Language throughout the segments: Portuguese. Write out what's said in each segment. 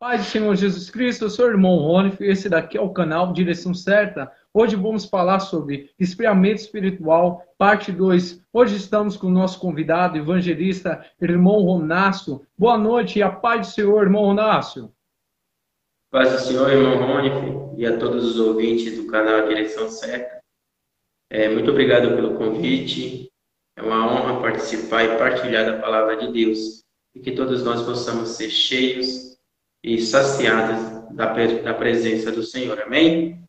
Paz do Senhor Jesus Cristo, eu sou o irmão Rony, e esse daqui é o canal Direção Certa. Hoje vamos falar sobre esfriamento espiritual, parte 2. Hoje estamos com o nosso convidado, evangelista, irmão Ronácio. Boa noite e a paz do Senhor, irmão Ronácio. Paz do Senhor, irmão Rony, e a todos os ouvintes do canal Direção Certa. Muito obrigado pelo convite. É uma honra participar e partilhar da palavra de Deus. E que todos nós possamos ser cheios e saciados da presença do Senhor. Amém?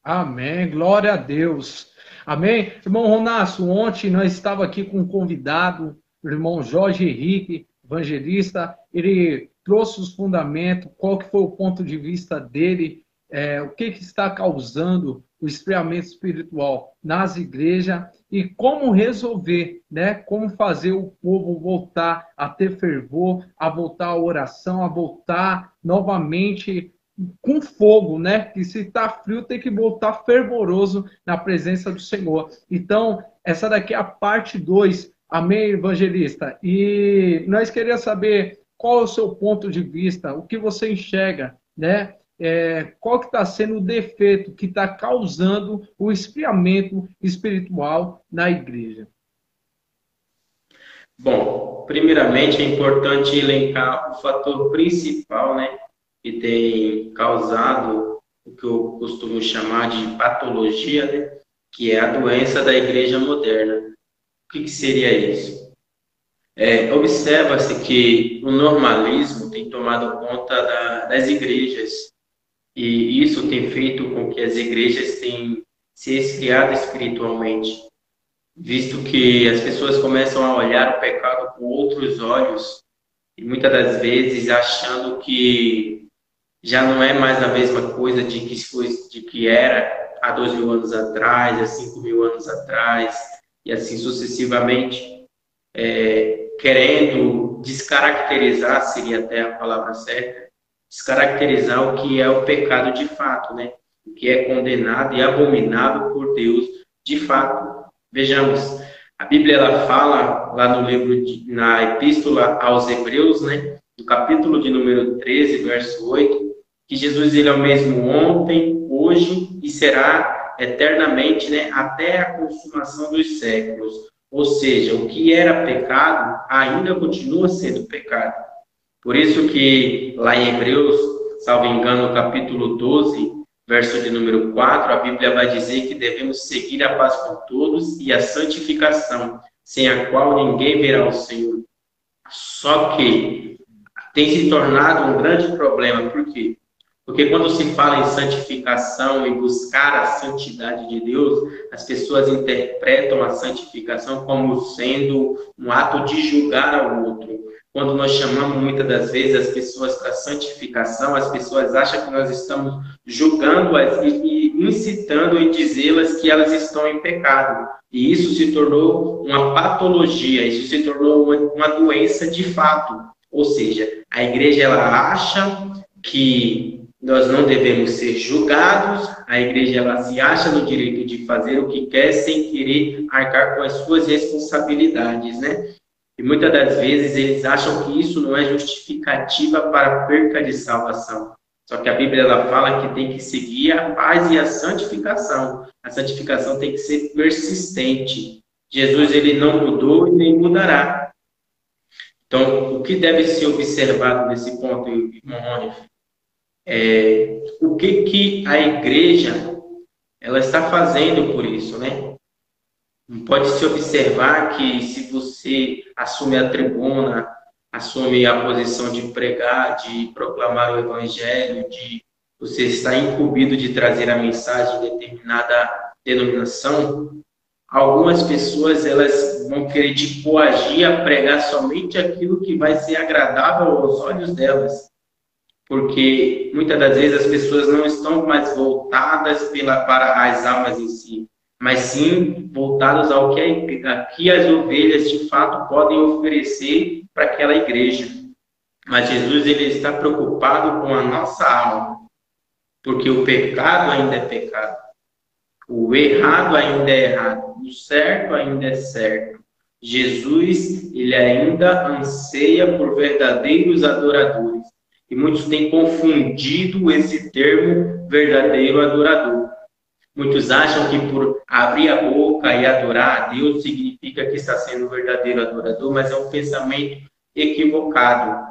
Amém, glória a Deus. Amém. Irmão Ronácio, ontem nós estávamos aqui com um convidado, o irmão Jorge Henrique, evangelista. Ele trouxe os fundamentos, qual que foi o ponto de vista dele, o que está causando o esfriamento espiritual nas igrejas e como resolver, né? Como fazer o povo voltar a ter fervor, a voltar à oração, a voltar novamente com fogo, né? Que se está frio tem que voltar fervoroso na presença do Senhor. Então, essa daqui é a parte 2. Amém, evangelista? E nós queríamos saber qual é o seu ponto de vista, o que você enxerga, né? Qual que está sendo o defeito que está causando o esfriamento espiritual na igreja? Bom, primeiramente é importante elencar o fator principal, né, que tem causado o que eu costumo chamar de patologia, né, que é a doença da igreja moderna. O que seria isso? Observa-se que o normalismo tem tomado conta das igrejas e isso tem feito com que as igrejas tenham se esfriado espiritualmente, visto que as pessoas começam a olhar o pecado com outros olhos e muitas das vezes achando que já não é mais a mesma coisa de que era há 2.000 anos atrás, há 5.000 anos atrás e assim sucessivamente, querendo descaracterizar, seria até a palavra certa, descaracterizar o que é o pecado de fato, né? O que é condenado e abominável por Deus de fato. Vejamos, a Bíblia ela fala lá no livro, na Epístola aos Hebreus, né? No capítulo de número 13, verso 8, que Jesus ele é o mesmo ontem, hoje e será eternamente, né? Até a consumação dos séculos. Ou seja, o que era pecado ainda continua sendo pecado. Por isso que lá em Hebreus, salvo engano, no capítulo 12, verso de número 4, a Bíblia vai dizer que devemos seguir a paz com todos e a santificação, sem a qual ninguém verá o Senhor. Só que tem se tornado um grande problema. Por quê? Porque quando se fala em santificação e buscar a santidade de Deus, as pessoas interpretam a santificação como sendo um ato de julgar ao outro. Quando nós chamamos muitas das vezes as pessoas para santificação, as pessoas acham que nós estamos julgando-as e incitando em dizê-las que elas estão em pecado. E isso se tornou uma patologia, isso se tornou uma doença de fato. Ou seja, a igreja ela acha que nós não devemos ser julgados, a igreja ela se acha no direito de fazer o que quer sem querer arcar com as suas responsabilidades, né? E muitas das vezes eles acham que isso não é justificativa para a perca de salvação. Só que a Bíblia ela fala que tem que seguir a paz e a santificação. A santificação tem que ser persistente. Jesus ele não mudou e nem mudará. Então, o que deve ser observado nesse ponto, irmão Rony? O que a igreja ela está fazendo por isso, né? Pode-se observar que se você assume a tribuna, assume a posição de pregar, de proclamar o evangelho, de você estar incumbido de trazer a mensagem de determinada denominação, algumas pessoas elas vão querer te coagir a pregar somente aquilo que vai ser agradável aos olhos delas. Porque muitas das vezes as pessoas não estão mais voltadas para as almas em si, mas sim voltadas ao que as ovelhas de fato podem oferecer para aquela igreja. Mas Jesus ele está preocupado com a nossa alma, porque o pecado ainda é pecado, o errado ainda é errado, o certo ainda é certo. Jesus ele ainda anseia por verdadeiros adoradores. E muitos têm confundido esse termo verdadeiro adorador. Muitos acham que por abrir a boca e adorar a Deus significa que está sendo um verdadeiro adorador, mas é um pensamento equivocado.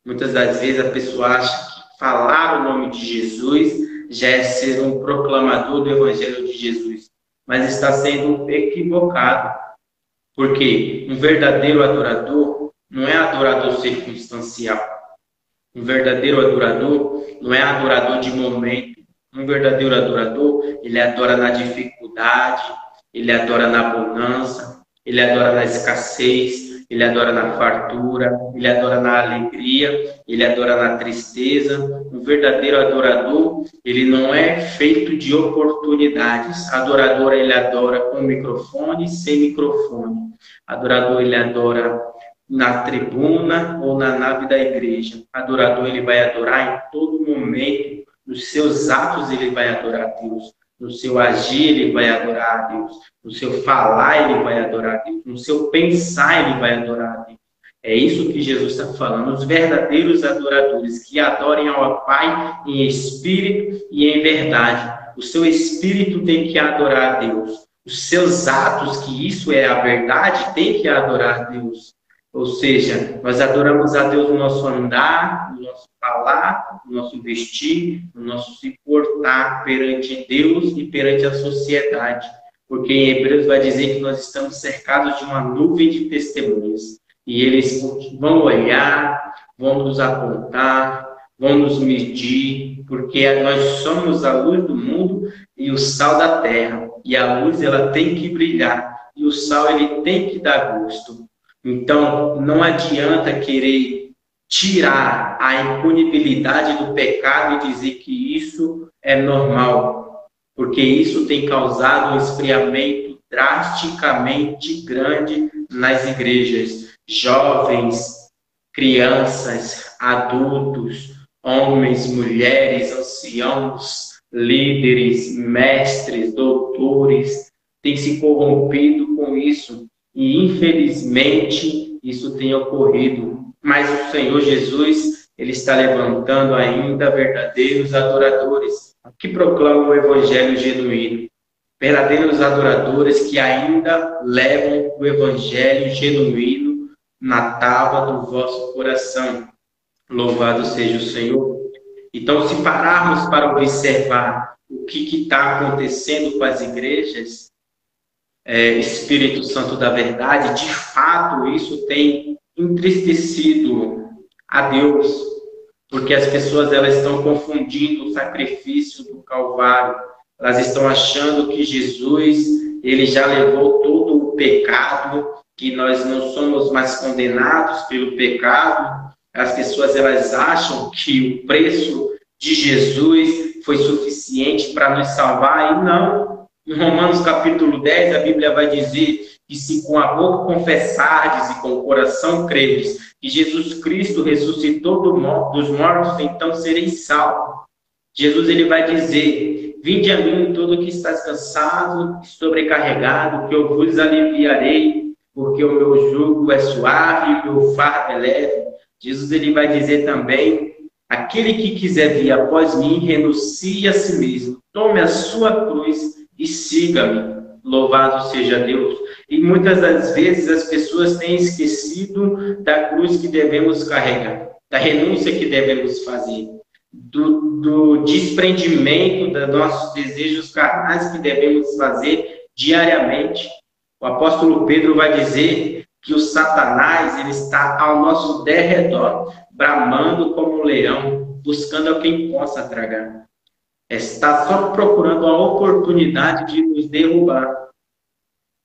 Muitas das vezes a pessoa acha que falar o nome de Jesus já é ser um proclamador do Evangelho de Jesus, mas está sendo equivocado. Porque um verdadeiro adorador não é adorador circunstancial. Um verdadeiro adorador não é adorador de momento. Um verdadeiro adorador, ele adora na dificuldade, ele adora na bonança, ele adora na escassez, ele adora na fartura, ele adora na alegria, ele adora na tristeza. Um verdadeiro adorador, ele não é feito de oportunidades. Adorador, ele adora com microfone e sem microfone. Adorador, ele adora na tribuna ou na nave da igreja. Adorador, ele vai adorar em todo momento. Nos seus atos, ele vai adorar a Deus. No seu agir, ele vai adorar a Deus. No seu falar, ele vai adorar a Deus. No seu pensar, ele vai adorar a Deus. É isso que Jesus está falando. Os verdadeiros adoradores que adorem ao Pai em espírito e em verdade. O seu espírito tem que adorar a Deus. Os seus atos, que isso é a verdade, tem que adorar a Deus. Ou seja, nós adoramos a Deus no nosso andar, no nosso falar, no nosso vestir, no nosso se portar perante Deus e perante a sociedade. Porque em Hebreus vai dizer que nós estamos cercados de uma nuvem de testemunhas. E eles vão olhar, vão nos apontar, vão nos medir, porque nós somos a luz do mundo e o sal da terra. E a luz, ela tem que brilhar. E o sal, ele tem que dar gosto. Então, não adianta querer tirar a impunibilidade do pecado e dizer que isso é normal, porque isso tem causado um esfriamento drasticamente grande nas igrejas. Jovens, crianças, adultos, homens, mulheres, anciãos, líderes, mestres, doutores, têm se corrompido com isso. E, infelizmente, isso tem ocorrido. Mas o Senhor Jesus, ele está levantando ainda verdadeiros adoradores que proclamam o Evangelho genuíno. Verdadeiros adoradores que ainda levam o Evangelho genuíno na tábua do vosso coração. Louvado seja o Senhor. Então, se pararmos para observar o que está acontecendo com as igrejas, Espírito Santo da verdade, de fato, isso tem entristecido a Deus, porque as pessoas elas estão confundindo o sacrifício do Calvário. Elas estão achando que Jesus, ele já levou todo o pecado, que nós não somos mais condenados pelo pecado. As pessoas elas acham que o preço de Jesus foi suficiente para nos salvar, e não. Em Romanos capítulo 10, a Bíblia vai dizer que se com a boca confessardes e com o coração creres que Jesus Cristo ressuscitou dos mortos, então sereis salvos. Jesus ele vai dizer: vinde a mim todo que estás cansado e sobrecarregado, que eu vos aliviarei, porque o meu jugo é suave e o meu fardo é leve. Jesus ele vai dizer também: aquele que quiser vir após mim, renuncie a si mesmo, tome a sua cruz e siga-me. Louvado seja Deus. E muitas das vezes as pessoas têm esquecido da cruz que devemos carregar, da renúncia que devemos fazer, do desprendimento dos nossos desejos carnais que devemos fazer diariamente. O apóstolo Pedro vai dizer que o Satanás ele está ao nosso derredor, bramando como um leão, buscando a quem possa tragar. Está só procurando a oportunidade de nos derrubar.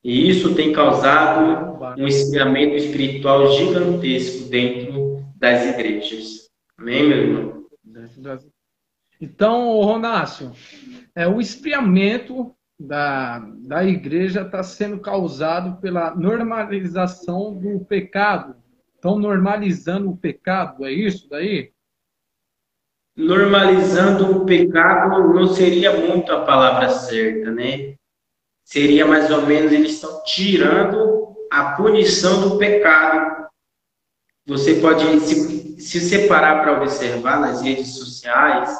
E isso tem causado um esfriamento espiritual gigantesco dentro das igrejas. Amém, meu irmão? Então, Ronácio, o esfriamento da igreja está sendo causado pela normalização do pecado. Estão normalizando o pecado, é isso daí? Normalizando o pecado não seria muito a palavra certa, né? Seria mais ou menos, eles estão tirando a punição do pecado. você pode se separar para observar nas redes sociais,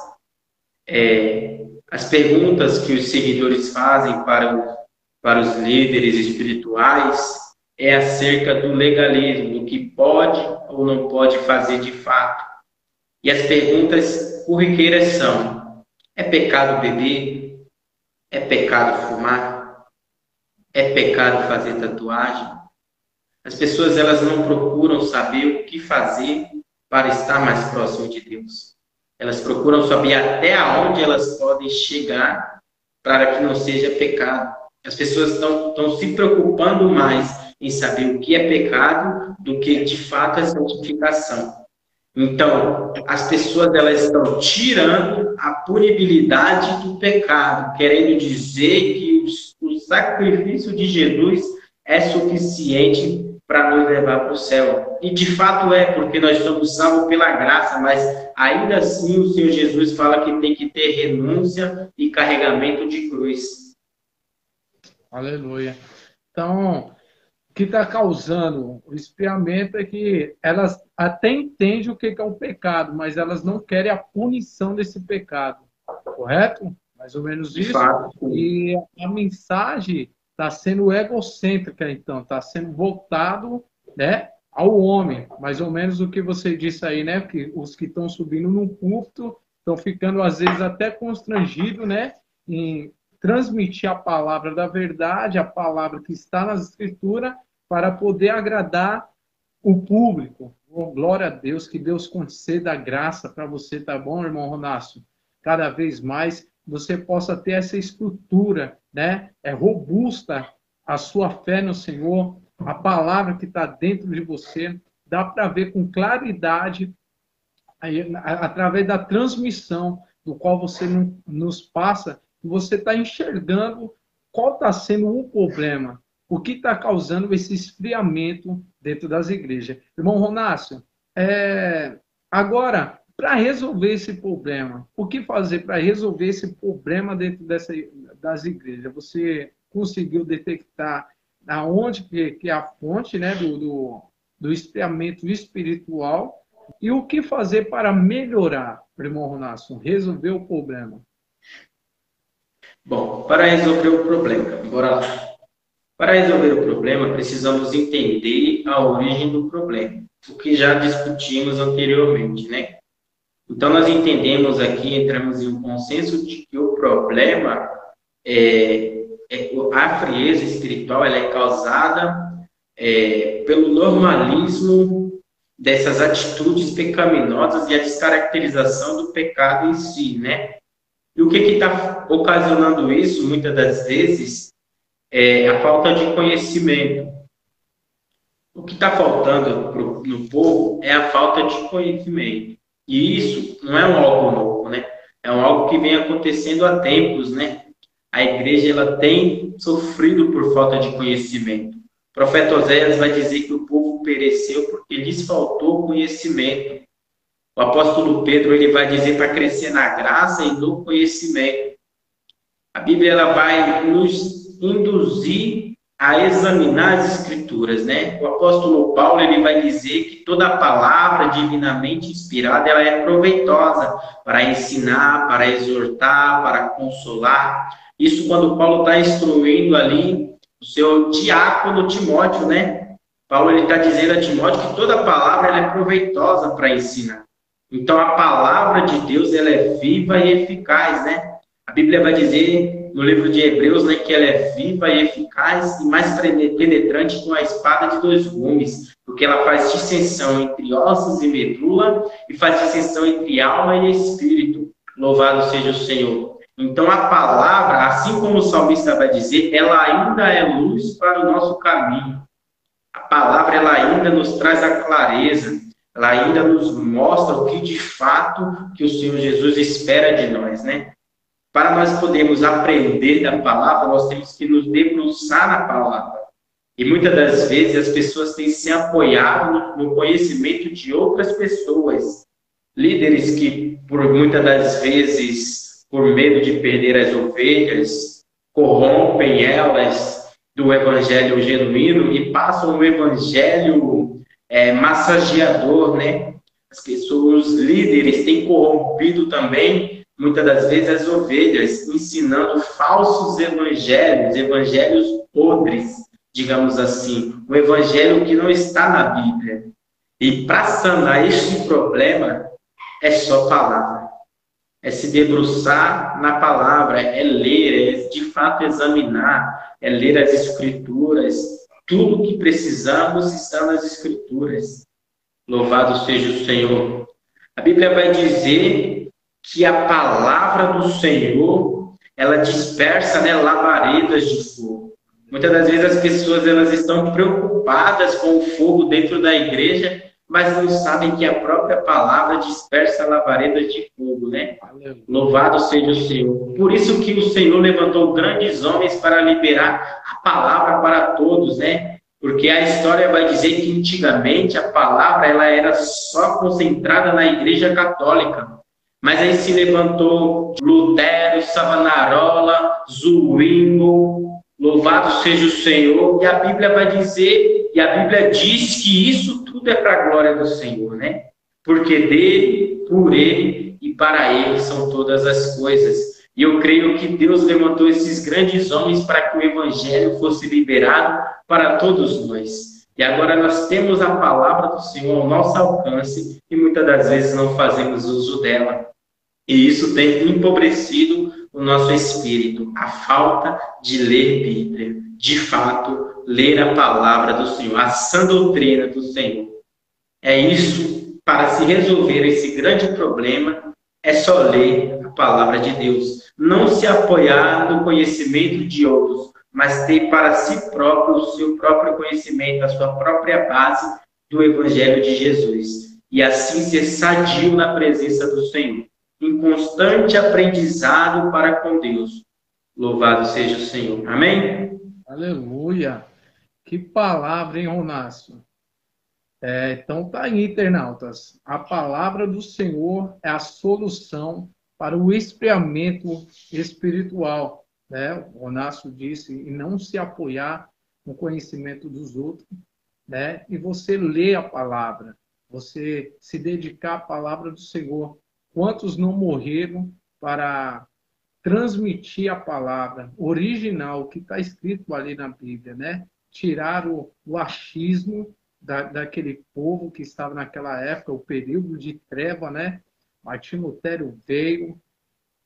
as perguntas que os seguidores fazem para os líderes espirituais é acerca do legalismo, do que pode ou não pode fazer de fato. E as perguntas corriqueiras são: é pecado beber? É pecado fumar? É pecado fazer tatuagem? As pessoas, elas não procuram saber o que fazer para estar mais próximo de Deus. Elas procuram saber até onde elas podem chegar para que não seja pecado. As pessoas estão se preocupando mais em saber o que é pecado do que, de fato, a santificação. Então, as pessoas, elas estão tirando a punibilidade do pecado, querendo dizer que o sacrifício de Jesus é suficiente para nos levar para o céu. E de fato é, porque nós somos salvos pela graça, mas ainda assim o Senhor Jesus fala que tem que ter renúncia e carregamento de cruz. Aleluia. Então, o que está causando o esfriamento é que elas até entendem o que é o pecado, mas elas não querem a punição desse pecado. Correto? Mais ou menos isso. E a mensagem está sendo egocêntrica, então. Está sendo voltado, né, ao homem. Mais ou menos o que você disse aí, né? Que os que estão subindo no púlpito estão ficando, às vezes, até constrangidos, né? Em transmitir a palavra da verdade, a palavra que está nas Escrituras, para poder agradar o público. Oh, glória a Deus, que Deus conceda a graça para você, tá bom, irmão Ronácio? Cada vez mais você possa ter essa estrutura, né? Robusta a sua fé no Senhor, a palavra que está dentro de você, dá para ver com claridade, através da transmissão, do qual você nos passa, você está enxergando qual está sendo o problema, o que está causando esse esfriamento dentro das igrejas. Irmão Ronácio, agora, para resolver esse problema, o que fazer para resolver esse problema dentro das igrejas? Você conseguiu detectar aonde que é a fonte, né, do esfriamento espiritual, e o que fazer para melhorar, irmão Ronácio, resolver o problema? Bom, para resolver o problema, bora lá. Para resolver o problema, precisamos entender a origem do problema, o que já discutimos anteriormente, né? Então, nós entendemos aqui, entramos em um consenso de que o problema a frieza espiritual, ela é causada pelo normalismo dessas atitudes pecaminosas e a descaracterização do pecado em si, né? E o que está ocasionando isso, muitas das vezes, é a falta de conhecimento. O que está faltando no povo é a falta de conhecimento. E isso não é algo novo, né? É algo que vem acontecendo há tempos, né? A igreja, ela tem sofrido por falta de conhecimento. O profeta Oséias vai dizer que o povo pereceu porque lhes faltou conhecimento. O apóstolo Pedro, ele vai dizer para crescer na graça e no conhecimento. A Bíblia, ela vai nos induzir a examinar as Escrituras, né? O apóstolo Paulo, ele vai dizer que toda palavra divinamente inspirada, ela é proveitosa para ensinar, para exortar, para consolar. Isso quando Paulo está instruindo ali o seu diácono Timóteo, né? Paulo, ele está dizendo a Timóteo que toda palavra, ela é proveitosa para ensinar. Então, a palavra de Deus, ela é viva e eficaz, né? A Bíblia vai dizer no livro de Hebreus, né, que ela é viva e eficaz e mais penetrante que uma espada de 2 gumes, porque ela faz dissensão entre ossos e medula e faz dissensão entre alma e espírito. Louvado seja o Senhor. Então, a palavra, assim como o salmista vai dizer, ela ainda é luz para o nosso caminho. A palavra, ela ainda nos traz a clareza, ela ainda nos mostra o que de fato que o Senhor Jesus espera de nós, né? Para nós podermos aprender da palavra, nós temos que nos debruçar na palavra. E muitas das vezes as pessoas têm se apoiado no conhecimento de outras pessoas. Líderes que, por muitas das vezes, por medo de perder as ovelhas, corrompem elas do evangelho genuíno e passam o evangelho massageador, né? As pessoas, os líderes, têm corrompido também, muitas das vezes, as ovelhas, ensinando falsos evangelhos, evangelhos podres, digamos assim. Um evangelho que não está na Bíblia. E para sanar este problema, é só palavra. É se debruçar na palavra, é ler, é de fato examinar, é ler as Escrituras. Tudo que precisamos está nas Escrituras. Louvado seja o Senhor. A Bíblia vai dizer que a palavra do Senhor, ela dispersa, né, labaredas de fogo. Muitas das vezes as pessoas elas estão preocupadas com o fogo dentro da igreja, mas não sabem que a própria palavra dispersa labaredas de fogo, né? Louvado seja o Senhor. Por isso que o Senhor levantou grandes homens para liberar a palavra para todos, né? Porque a história vai dizer que antigamente a palavra ela era só concentrada na igreja católica. Mas aí se levantou Lutero, Savonarola, Zwinglio, louvado seja o Senhor. E a Bíblia vai dizer, e a Bíblia diz que isso tudo é para a glória do Senhor, né? Porque dele, por ele e para ele são todas as coisas. E eu creio que Deus levantou esses grandes homens para que o Evangelho fosse liberado para todos nós. E agora nós temos a palavra do Senhor ao nosso alcance e muitas das vezes não fazemos uso dela. E isso tem empobrecido o nosso espírito, a falta de ler Bíblia. De fato, ler a palavra do Senhor, a sã doutrina do Senhor. É isso, para se resolver esse grande problema, é só ler a palavra de Deus. Não se apoiar no conhecimento de outros, mas ter para si próprio o seu próprio conhecimento, a sua própria base do Evangelho de Jesus. E assim ser sadio na presença do Senhor, em constante aprendizado para com Deus. Louvado seja o Senhor. Amém? Aleluia! Que palavra, hein, Ronácio? Então tá aí, internautas. A palavra do Senhor é a solução para o esfriamento espiritual, né? O Ronácio disse, e não se apoiar no conhecimento dos outros, né? E você lê a palavra, você se dedicar à palavra do Senhor. Quantos não morreram para transmitir a palavra original, que está escrito ali na Bíblia, né? Tirar o achismo daquele povo que estava naquela época, o período de treva, né? Martinho Lutero veio,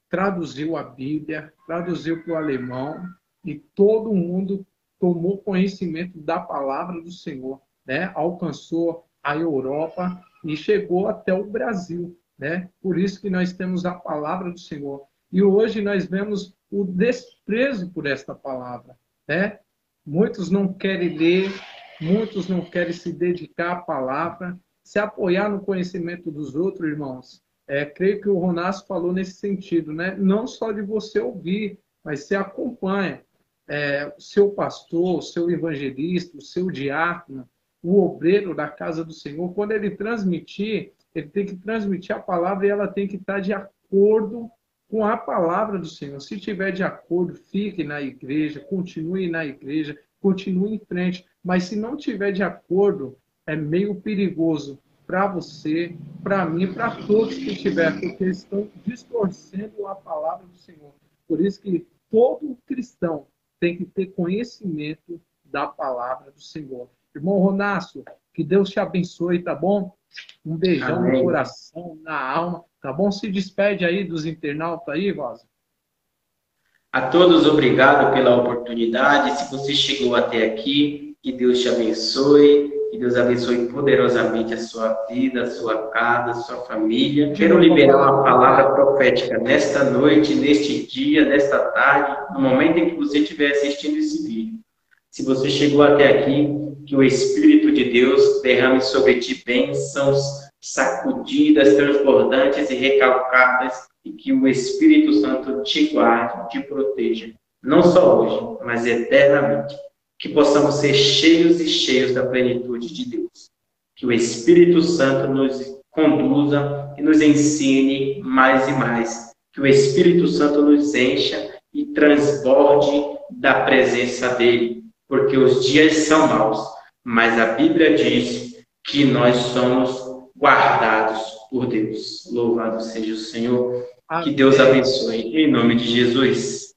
traduziu a Bíblia, traduziu para o alemão e todo mundo tomou conhecimento da palavra do Senhor, né? Alcançou a Europa e chegou até o Brasil, né? Por isso que nós temos a palavra do Senhor. E hoje nós vemos o desprezo por esta palavra, né? Muitos não querem ler, muitos não querem se dedicar à palavra, se apoiar no conhecimento dos outros, irmãos. Creio que o Ronácio falou nesse sentido, né? Não só de você ouvir, mas você acompanha o seu pastor, o seu evangelista, o seu diácono, o obreiro da casa do Senhor. Quando ele transmitir, ele tem que transmitir a palavra e ela tem que estar de acordo com a palavra do Senhor. Se tiver de acordo, fique na igreja, continue na igreja, continue em frente. Mas se não tiver de acordo, é meio perigoso para você, para mim, para todos que estiverem, porque eles estão distorcendo a palavra do Senhor. Por isso que todo cristão tem que ter conhecimento da palavra do Senhor. Irmão Ronácio, que Deus te abençoe, tá bom? Um beijão Amém. No coração, na alma, tá bom? Se despede aí dos internautas aí, Rosa. A todos, obrigado pela oportunidade. Se você chegou até aqui, que Deus te abençoe. Que Deus abençoe poderosamente a sua vida, a sua casa, a sua família. Quero liberar uma palavra profética nesta noite, neste dia, nesta tarde, no momento em que você estiver assistindo esse vídeo. Se você chegou até aqui, que o Espírito de Deus derrame sobre ti bênçãos sacudidas, transbordantes e recalcadas, e que o Espírito Santo te guarde, te proteja, não só hoje, mas eternamente. Que possamos ser cheios e cheios da plenitude de Deus. Que o Espírito Santo nos conduza e nos ensine mais e mais. Que o Espírito Santo nos encha e transborde da presença dele. Porque os dias são maus, mas a Bíblia diz que nós somos guardados por Deus. Louvado seja o Senhor. Amém. Que Deus abençoe. Em nome de Jesus.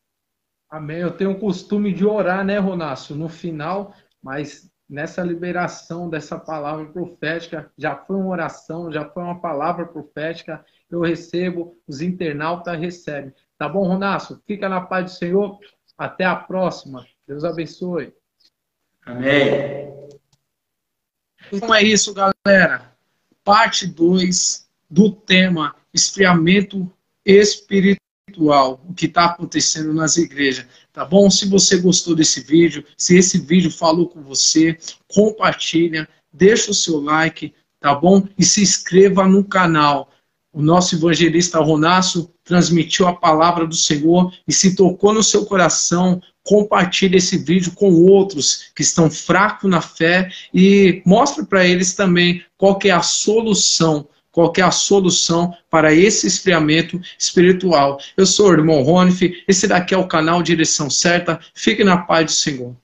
Amém. Eu tenho o costume de orar, né, Ronácio, no final, mas nessa liberação dessa palavra profética, já foi uma oração, já foi uma palavra profética, eu recebo, os internautas recebem. Tá bom, Ronácio? Fica na paz do Senhor. Até a próxima. Deus abençoe. Amém. Então é isso, galera. Parte 2 do tema esfriamento espiritual, o que está acontecendo nas igrejas. Tá bom? Se você gostou desse vídeo, se esse vídeo falou com você, compartilha, deixa o seu like, tá bom? E se inscreva no canal. O nosso evangelista Ronácio transmitiu a palavra do Senhor e se tocou no seu coração, compartilhe esse vídeo com outros que estão fracos na fé e mostre para eles também qual que é a solução, para esse esfriamento espiritual. Eu sou o irmão Ronif, esse daqui é o canal Direção Certa. Fique na paz do Senhor.